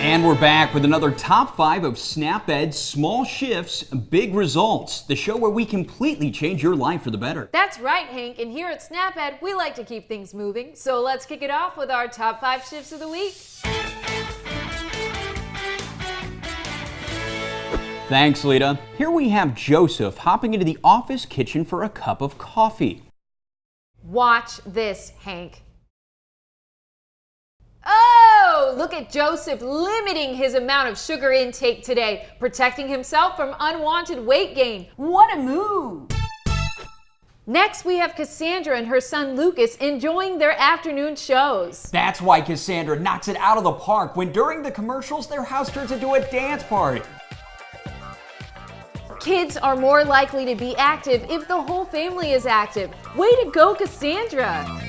And we're back with another top 5 of Snap Ed's Small Shifts, Big Results, the show where we completely change your life for the better. That's right, Hank, and here at Snap Ed, we like to keep things moving. So let's kick it off with our top 5 shifts of the week. Thanks, Lita. Here we have Joseph hopping into the office kitchen for a cup of coffee. Watch this, Hank. Oh, look at Joseph limiting his amount of sugar intake today, protecting himself from unwanted weight gain. What a move! Next, we have Cassandra and her son Lucas enjoying their afternoon shows. That's why Cassandra knocks it out of the park when during the commercials their house turns into a dance party. Kids are more likely to be active if the whole family is active. Way to go, Cassandra!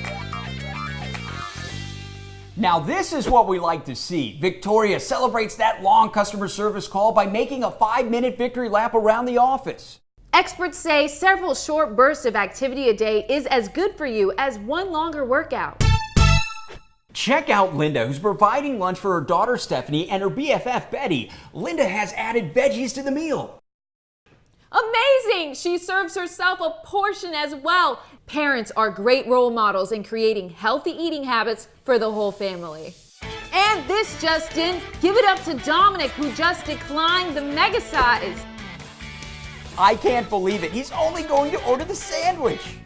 Now this is what we like to see. Victoria celebrates that long customer service call by making a 5-minute victory lap around the office. Experts say several short bursts of activity a day is as good for you as one longer workout. Check out Linda, who's providing lunch for her daughter Stephanie and her BFF Betty. Linda has added veggies to the meal. Amazing! She serves herself a portion as well. Parents are great role models in creating healthy eating habits for the whole family. And this just in, give it up to Dominic, who just declined the mega size. I can't believe it. He's only going to order the sandwich.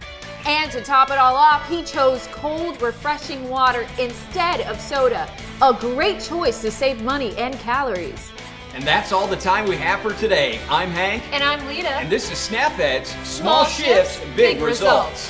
And to top it all off, he chose cold, refreshing water instead of soda. A great choice to save money and calories. And that's all the time we have for today. I'm Hank. And I'm Lita. And this is Snap Ed's Small Shifts, Big Results.